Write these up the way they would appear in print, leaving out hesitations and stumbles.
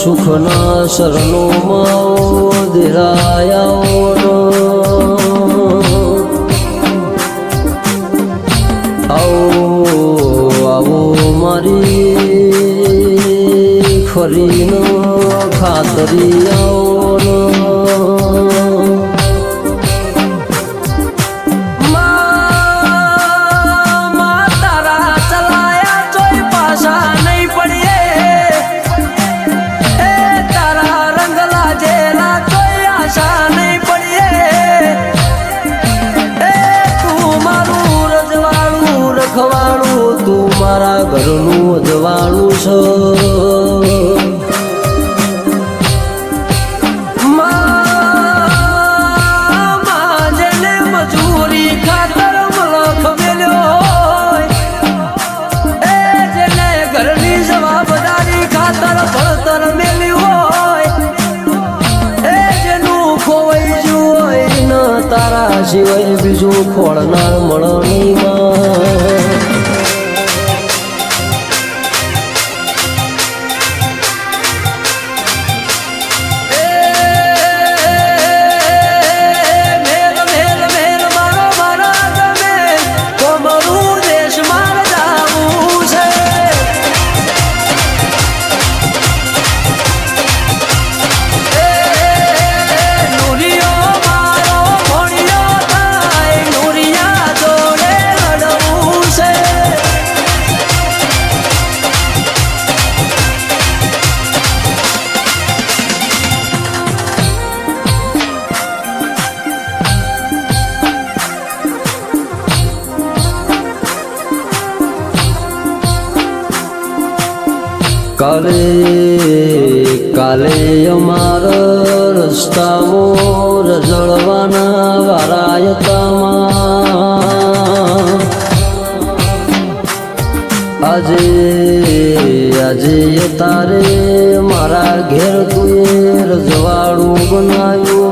સુખના શરણોમાં દેરાયાઓનો આવો મારી ફરીનો ખાતરિયાઓનો તું મારા ઘરનું અજવાળું છે જેને મજૂરી ખાતર મલખ મેલ્યો એ જેને ઘરની જવાબદારી ખાતર ભણતર મેલ્યું હોય એ જેનું ખોવાઈ ગયું હોય ન તારા સિવાય બીજું ખોળનાર મળે નહીં કાલે અમારા રસ્તામાં રઝળવાના વારાયતામાં આજે તારે મારા ઘેર તુએ રજવાડું બનાવ્યું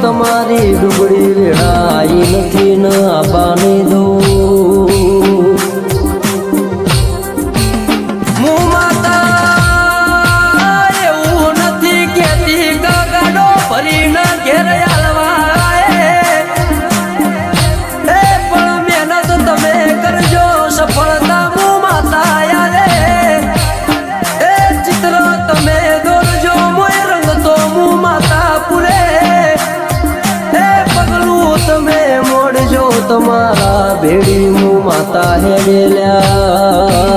તમારી ડુબળી રેડાઈ નથી ન આબાની દઉં હું માતા એવું નથી કેતી ગાડો ભરીને ઘેર આલવા પણ મહેનત તમે કરજો સફળતા હું માતા યારે એ ચિત્ર તમે દોરજો મોય રંગ તો હું માતા પૂરે તમે મોડજો તમારા ભેડી હું માતા હેડેલ્યા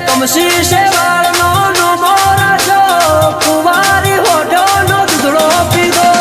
કમસી શેવાળનો નો મોરાજો કુંવારી હોઢોનો દૂધડો પીધો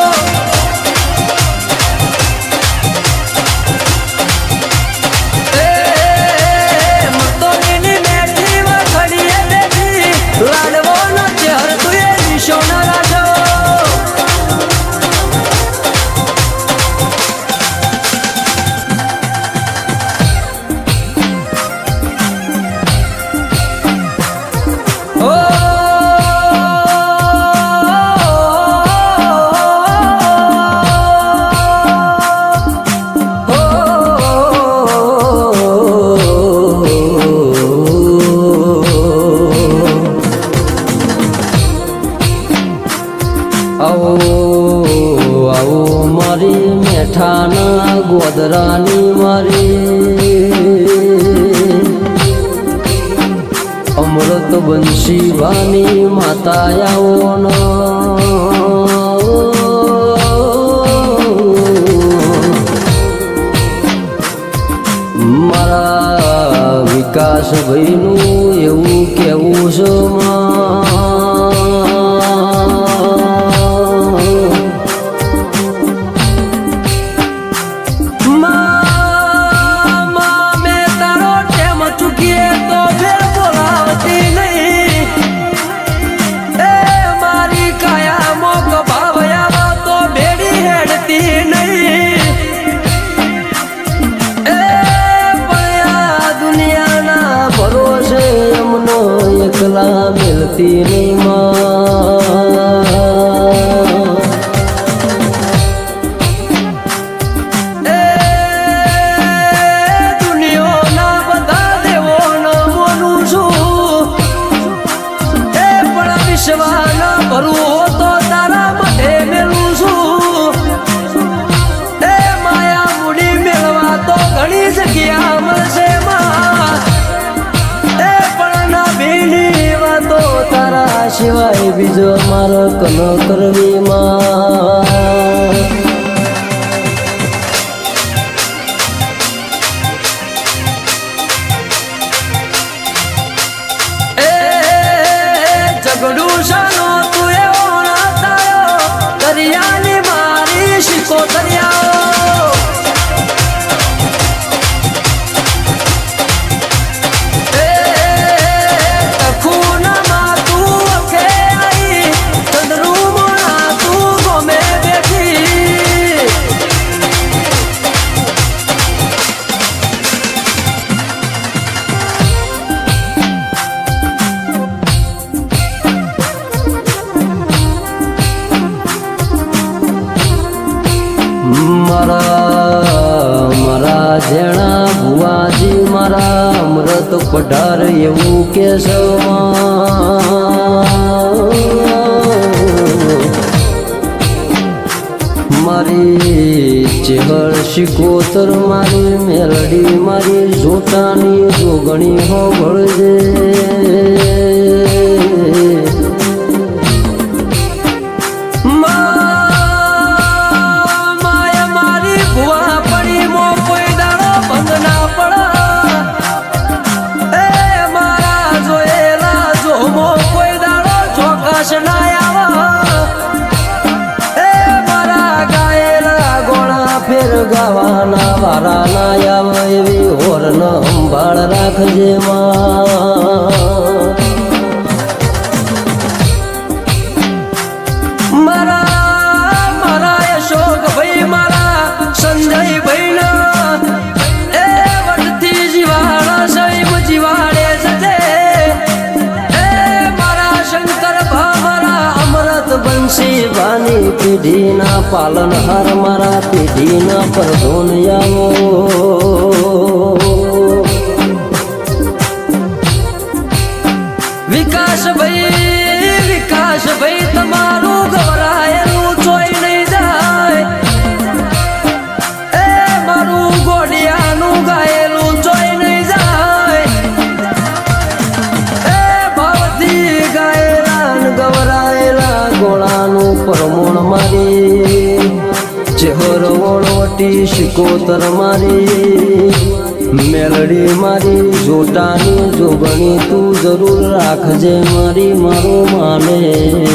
આવો મારી મેઠાના ગોદરાની મારી અમૃત બંશીવાની માતા આવો મારા વિકાસ ભાઈનું એવું કેવું છે મેં તારો ટેમ ચૂકીએ તો ફેર બોલાવતી નહીં બદલતી નહીં દુનિયાના બધા દેવોના મોનું છું પણ વિશ્વાના ભરવું તો તારા માટે મેલું છું માયા મૂડી મેળવા તો ઘણી જગ્યા મળશે તારા સિવાય બીજો મારો કનો કરવી ઝઘડું શાનો તું એવો ના તારો દરિયાની મારી શીખો દરિયાઓ મારા જેણા ભુવાજી મારા અમૃત પઢાર એવું કેશવમાં મારી ચેહર શિકોતર મારી મેલડી મારી જોટાની જોગણી હોભળજે ગાવાના વારા ના આવે એવી હોરન સંભાળ રાખજે મારા અશોક ભાઈ મારા સંજય ભાઈ ના વટથી જીવાડા સાહેબ જીવાડે છે મારા શંકર ભા મારા અમૃત બંસી ભાની પેઢીના પાલનહાર મારા પેઢીના પરધોનિયાઓ વિકાસભાઈ તમારું ગવરાયેલું ચોઈ નહીં જાય મારું ગોડિયાનું ગાયેલું ચોઈ નહીં જાય ભાવથી ગાયેલા ગવરાયેલા ગોળાનું પરમોણ મારી ચેહર વળવટી શિકોતર મારી મેલડી મારી જોટાની જોગણી તું જરૂર રાખજે મારી મારું માને